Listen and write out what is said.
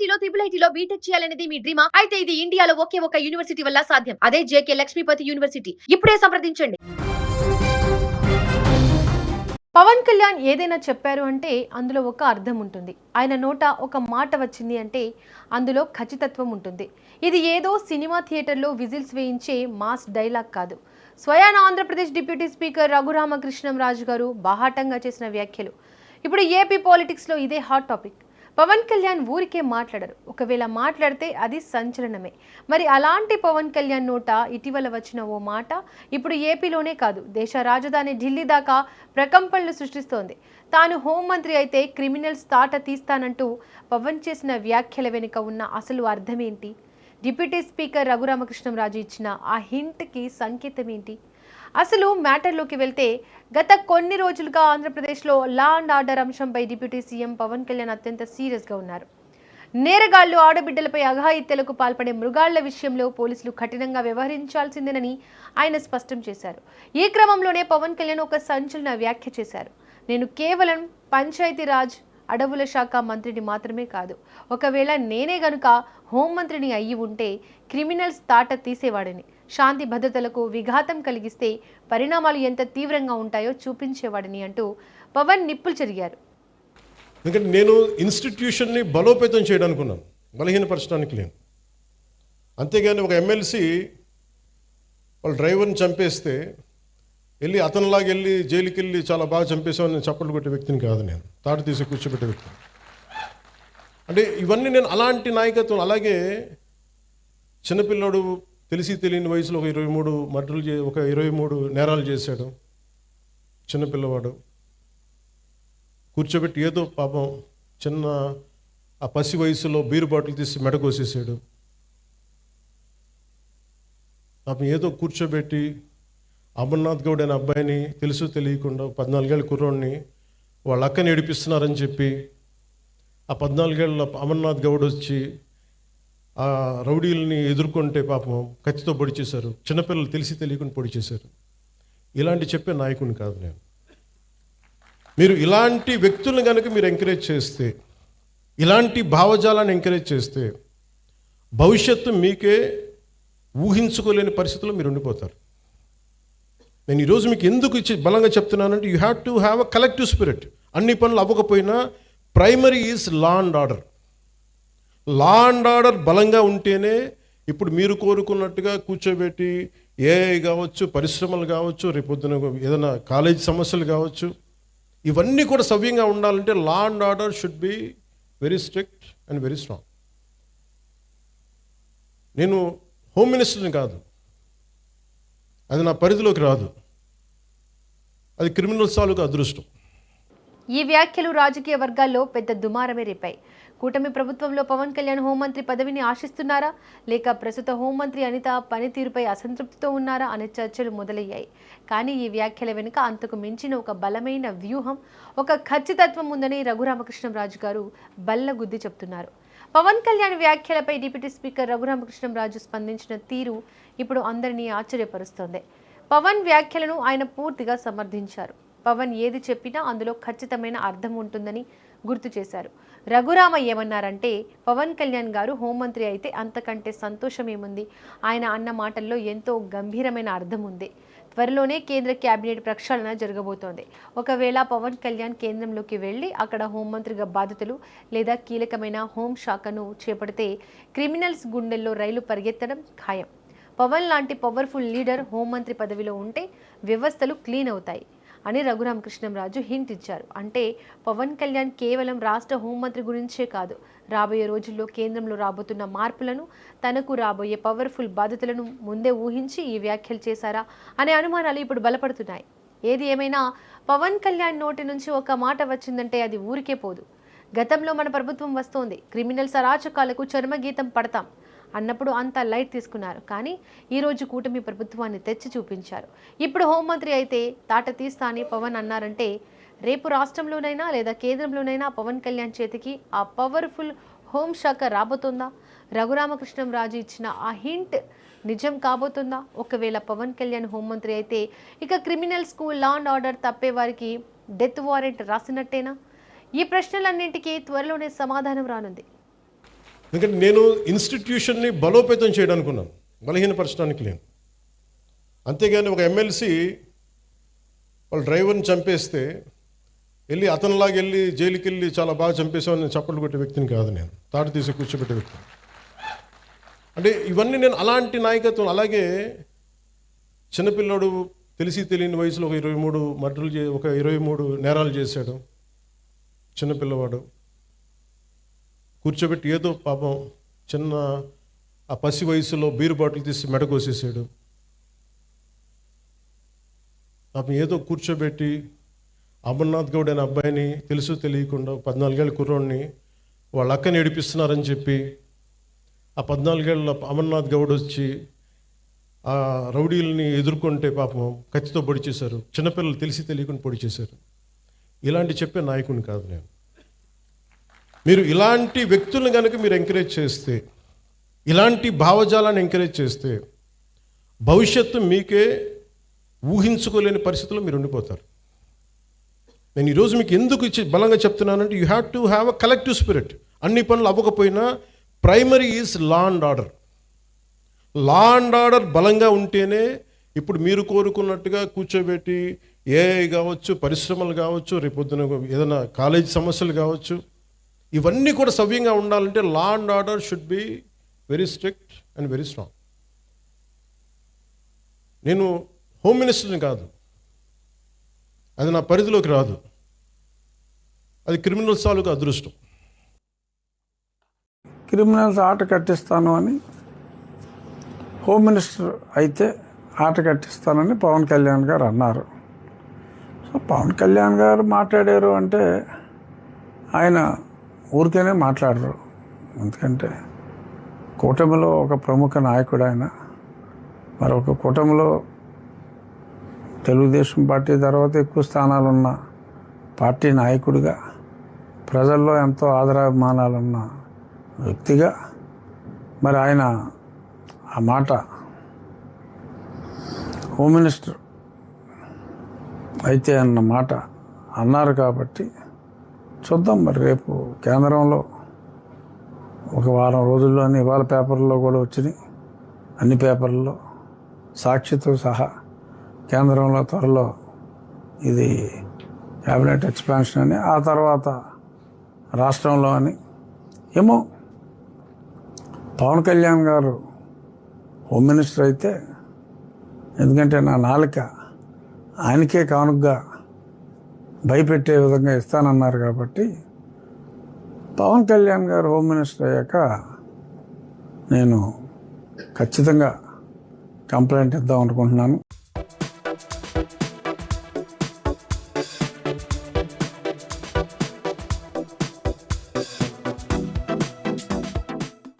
ఐఐటీలో IIITలో BTech చేయాలనేది మీ డ్రీమా? అయితే ఇది ఇండియాలో ఒకే ఒక యూనివర్సిటీ వల్ల సాధ్యం. అదే జేకే లక్ష్మీపతి యూనివర్సిటీ. ఇప్పుడే సంప్రదించండి. పవన్ కళ్యాణ్ ఏదైనా చెప్పారు అంటే అందులో ఒక అర్థం ఉంటుంది. ఆయన నోట ఒక మాట వచ్చింది అంటే అందులో ఖచ్చితత్వం ఉంటుంది. ఇది ఏదో సినిమా థియేటర్లో విజిల్స్ వేయించే మాస్ డైలాగ్ కాదు. స్వయాన ఆంధ్రప్రదేశ్ డిప్యూటీ స్పీకర్ రఘురామకృష్ణంరాజు గారు బాహాటంగా చేసిన వ్యాఖ్యలు. ఇప్పుడు ఏపీ పాలిటిక్స్లో ఇదే హాట్ టాపిక్. పవన్ కళ్యాణ్ ఊరికే మాట్లాడరు. ఒకవేళ మాట్లాడితే అది సంచలనమే. మరి అలాంటి పవన్ కళ్యాణ్ నోట ఇటీవల వచ్చిన ఓ మాట ఇప్పుడు ఏపీలోనే కాదు, దేశ రాజధాని ఢిల్లీ దాకా ప్రకంపనలు సృష్టిస్తోంది. తాను హోంమంత్రి అయితే క్రిమినల్స్ తాట తీస్తానంటూ పవన్ చేసిన వ్యాఖ్యల వెనుక ఉన్న అసలు అర్థమేంటి? డిప్యూటీ స్పీకర్ రఘురామకృష్ణంరాజు ఇచ్చిన ఆ హింట్కి సంకేతం ఏంటి? అసలు మ్యాటర్లోకి వెళ్తే గత కొన్ని రోజులుగా ఆంధ్రప్రదేశ్లో లా అండ్ ఆర్డర్ అంశంపై డిప్యూటీ సీఎం పవన్ కళ్యాణ్ అత్యంత సీరియస్గా ఉన్నారు. నేరగాళ్లు ఆడబిడ్డలపై అఘాయిత్యాలకు పాల్పడే మృగాళ్ల విషయంలో పోలీసులు కఠినంగా వ్యవహరించాల్సిందేనని ఆయన స్పష్టం చేశారు. ఈ క్రమంలోనే పవన్ కళ్యాణ్ ఒక సంచలన వ్యాఖ్య చేశారు. నేను కేవలం పంచాయతీరాజ్ అడవుల శాఖ మంత్రిని మాత్రమే కాదు, ఒకవేళ నేనే గనుక హోంమంత్రిని అయ్యి ఉంటే క్రిమినల్స్ తాట తీసేవాడిని. శాంతి భద్రతలకు విఘాతం కలిగిస్తే పరిణామాలు ఎంత తీవ్రంగా ఉంటాయో చూపించేవాడిని అంటూ పవన్ నిప్పులు చెరిగారు. ఎందుకంటే నేను ఇన్స్టిట్యూషన్ని బలోపేతం చేయడానికి ఉన్నాను, బలహీనపరచడానికి లేను. అంతేగాని ఒక ఎమ్మెల్సీ వాళ్ళ డ్రైవర్ని చంపేస్తే వెళ్ళి అతనిలాగా వెళ్ళి జైలుకి వెళ్ళి చాలా బాగా చంపేసామని నేను చప్పట్లు కొట్టే వ్యక్తిని కాదు, నేను తాడు తీసి కూర్చోబెట్టే వ్యక్తిని. అంటే ఇవన్నీ నేను అలాంటి నాయకత్వం. అలాగే చిన్నపిల్లడు తెలిసి తెలియని వయసులో ఒక 23 మర్డర్లు ఒక 23 నేరాలు చేశాడు చిన్నపిల్లవాడు. కూర్చోబెట్టి ఏదో పాపం చిన్న ఆ పసి వయసులో బీరు బాటిల్ తీసి మెడకోసేసాడు. పాపం ఏదో కూర్చోబెట్టి అమర్నాథ్ గౌడ్ అనే అబ్బాయిని తెలుసు తెలియకుండా 14 ఏళ్ళ కుర్రోడిని వాళ్ళ అక్కని ఏడిపిస్తున్నారని చెప్పి ఆ 14 ఏళ్ళ అమర్నాథ్ గౌడ్ వచ్చి ఆ రౌడీలని ఎదుర్కొంటే పాపం కత్తితో పొడి చేశారు. చిన్నపిల్లలు తెలిసి తెలియకుండా పొడి చేశారు. ఇలాంటి చెప్పే నాయకుడిని కాదు నేను. మీరు ఇలాంటి వ్యక్తులను కనుక మీరు ఎంకరేజ్ చేస్తే, ఇలాంటి భావజాలాన్ని ఎంకరేజ్ చేస్తే భవిష్యత్తు మీకే ఊహించుకోలేని పరిస్థితుల్లో మీరు ఉండిపోతారు. నేను ఈరోజు మీకు ఎందుకు బలంగా చెప్తున్నానంటే you have to have a collective spirit. అన్ని పనులు అవ్వకపోయినా primary is law and order. Law and order బలంగా ఉంటేనే ఇప్పుడు మీరు కోరుకున్నట్టుగా కూర్చోబెట్టి ఏఐ కావచ్చు, పరిశ్రమలు కావచ్చు, రేపొద్దున ఏదైనా కాలేజ్ సమస్యలు కావచ్చు, ఇవన్నీ కూడా సవ్యంగా ఉండాలంటే law and order should be very strict and very strong. నేను హోమ్ మినిస్టర్ని కాదు, అది నా పరిధిలోకి రాదు. అది క్రిమినల్స్ తాలూకు అదృష్టం. ఈ వ్యాఖ్యలు రాజకీయ వర్గాల్లో పెద్ద దుమారమే రేపాయి. కూటమి ప్రభుత్వంలో పవన్ కళ్యాణ్ హోంమంత్రి పదవిని ఆశిస్తున్నారా, లేక ప్రస్తుత హోంమంత్రి అనిత పనితీరుపై అసంతృప్తితో ఉన్నారా అనే చర్చలు మొదలయ్యాయి. కానీ ఈ వ్యాఖ్యల వెనుక అంతకు మించిన ఒక బలమైన వ్యూహం, ఒక ఖచ్చితత్వం ఉందని రఘురామకృష్ణంరాజు గారు బల్లగుద్ది చెప్తున్నారు. పవన్ కళ్యాణ్ వ్యాఖ్యలపై డిప్యూటీ స్పీకర్ రఘురామకృష్ణంరాజు స్పందించిన తీరు ఇప్పుడు అందరినీ ఆశ్చర్యపరుస్తోంది. పవన్ వ్యాఖ్యలను ఆయన పూర్తిగా సమర్థించారు. పవన్ ఏది చెప్పినా అందులో ఖచ్చితమైన అర్థం ఉంటుందని గుర్తు చేశారు. రఘురామ ఏమన్నారంటే, పవన్ కళ్యాణ్ గారు హోంమంత్రి అయితే అంతకంటే సంతోషం ఏముంది, ఆయన అన్న మాటల్లో ఎంతో గంభీరమైన అర్థం ఉంది. త్వరలోనే కేంద్ర కేబినెట్ ప్రక్షాళన జరగబోతోంది. ఒకవేళ పవన్ కళ్యాణ్ కేంద్రంలోకి వెళ్ళి అక్కడ హోంమంత్రిగా బాధ్యతలు లేదా కీలకమైన హోంశాఖను చేపడితే క్రిమినల్స్ గుండెల్లో రైలు పరిగెత్తడం ఖాయం. పవన్ లాంటి పవర్ఫుల్ లీడర్ హోంమంత్రి పదవిలో ఉంటే వ్యవస్థలు క్లీన్ అవుతాయి అని రఘురామకృష్ణంరాజు హింట్ ఇచ్చారు. అంటే పవన్ కళ్యాణ్ కేవలం రాష్ట్ర హోంమంత్రి గురించే కాదు, రాబోయే రోజుల్లో కేంద్రంలో రాబోతున్న మార్పులను, తనకు రాబోయే పవర్ఫుల్ బాధ్యతలను ముందే ఊహించి ఈ వ్యాఖ్యలు చేశారా అనే అనుమానాలు ఇప్పుడు బలపడుతున్నాయి. ఏది ఏమైనా పవన్ కళ్యాణ్ నోటి నుంచి ఒక మాట వచ్చిందంటే అది ఊరికే పోదు. గతంలో మన ప్రభుత్వం వస్తోంది, క్రిమినల్స్ అరాచకాలకు చర్మగీతం పడతాం అన్నప్పుడు అంతా లైట్ తీసుకున్నారు. కానీ ఈరోజు కూటమి ప్రభుత్వాన్ని తెచ్చి చూపించారు. ఇప్పుడు హోంమంత్రి అయితే తాట తీస్తా అని పవన్ అన్నారంటే రేపు రాష్ట్రంలోనైనా లేదా కేంద్రంలోనైనా పవన్ కళ్యాణ్ చేతికి ఆ పవర్ఫుల్ హోంశాఖ రాబోతుందా? రఘురామకృష్ణంరాజు ఇచ్చిన ఆ హింట్ నిజం కాబోతుందా? ఒకవేళ పవన్ కళ్యాణ్ హోంమంత్రి అయితే ఇక క్రిమినల్స్కు లా అండ్ ఆర్డర్ తప్పే వారికి డెత్ వారెంట్ రాసినట్టేనా? ఈ ప్రశ్నలన్నింటికీ త్వరలోనే సమాధానం రానుంది. ఎందుకంటే నేను ఇన్స్టిట్యూషన్ని బలోపేతం చేయడానికి ఉన్నాను, బలహీనపరచడానికి లేను. అంతేగాని ఒక ఎమ్మెల్సీ వాళ్ళ డ్రైవర్ని చంపేస్తే వెళ్ళి అతనిలాగా వెళ్ళి జైలుకి వెళ్ళి చాలా బాగా చంపేసామని చప్పట్లు కొట్టే వ్యక్తిని కాదు నేను, తాడు తీసి కూర్చోబెట్టే వ్యక్తిని. అంటే ఇవన్నీ నేను అలాంటి నాయకత్వం. అలాగే చిన్నపిల్లాడు తెలిసి తెలియని వయసులో ఒక 23 మర్డర్లు ఒక 23 నేరాలు చేశాడు చిన్నపిల్లవాడు. కూర్చోబెట్టి ఏదో పాపం చిన్న ఆ పసి వయసులో బీరు బాటిల్ తీసి మెడ కోసేసాడు. పాపం ఏదో కూర్చోబెట్టి అమర్నాథ్ గౌడ్ అనే అబ్బాయిని తెలుసు తెలియకుండా 14 ఏళ్ళ కుర్రోడిని వాళ్ళ అక్కని ఏడిపిస్తున్నారని చెప్పి ఆ 14 ఏళ్ళ అమర్నాథ్ గౌడ్ వచ్చి ఆ రౌడీలని ఎదుర్కొంటే పాపం కత్తితో పొడి చేశారు. చిన్నపిల్లలు తెలిసి తెలియకుండా పొడి చేశారు. ఇలాంటి చెప్పే నాయకుడిని కాదు నేను. మీరు ఇలాంటి వ్యక్తులను కనుక మీరు ఎంకరేజ్ చేస్తే, ఇలాంటి భావజాలాన్ని ఎంకరేజ్ చేస్తే భవిష్యత్తు మీకే ఊహించుకోలేని పరిస్థితుల్లో మీరు ఉండిపోతారు. నేను ఈరోజు మీకు ఎందుకు బలంగా చెప్తున్నానంటే you have to have a collective spirit. అన్ని పనులు అవ్వకపోయినా primary is law and order. Law and order బలంగా ఉంటేనే ఇప్పుడు మీరు కోరుకున్నట్టుగా కూర్చోబెట్టి ఏఐ కావచ్చు, పరిశ్రమలు కావచ్చు, రేపొద్దున ఏదైనా కాలేజ్ సమస్యలు కావచ్చు, ఇవన్నీ కూడా సవ్యంగా ఉండాలంటే law and order should be very strict and very strong. నేను హోమ్ మినిస్టర్ని కాదు, అది నా పరిధిలోకి రాదు. అది క్రిమినల్స్ తాలూకు అదృష్టం. క్రిమినల్స్ ఆట కట్టిస్తాను అని హోమ్ మినిస్టర్ అయితే ఆట కట్టిస్తానని పవన్ కళ్యాణ్ గారు అన్నారు. సో పవన్ కళ్యాణ్ గారు మాట్లాడారు అంటే ఆయన ఊరికేనే మాట్లాడరు. ఎందుకంటే కూటమిలో ఒక ప్రముఖ నాయకుడు ఆయన. మరొక కూటమిలో తెలుగుదేశం పార్టీ తర్వాత ఎక్కువ స్థానాలున్న పార్టీ నాయకుడిగా, ప్రజల్లో ఎంతో ఆదరాభిమానాలున్న వ్యక్తిగా మరి ఆయన ఆ మాట హోమ్ మినిస్టర్ అయితే అన్న మాట అన్నారు కాబట్టి చూద్దాం. మరి రేపు కేంద్రంలో ఒక వారం రోజుల్లోనే ఇవాళ పేపర్లో కూడా వచ్చినాయి, అన్ని పేపర్లలో సాక్షితో సహా కేంద్రంలో త్వరలో ఇది క్యాబినెట్ ఎక్స్పాన్షన్ అని, ఆ తర్వాత రాష్ట్రంలో అని. ఏమో పవన్ కళ్యాణ్ గారు హోమ్ మినిస్టర్ అయితే, ఎందుకంటే నా నాలుక ఆయనకే కానుకగా భయపెట్టే విధంగా ఇస్తానన్నారు కాబట్టి పవన్ కళ్యాణ్ గారు హోమ్ మినిస్టర్ అయ్యాక నేను ఖచ్చితంగా కంప్లైంట్ ఇద్దాం అనుకుంటున్నాను.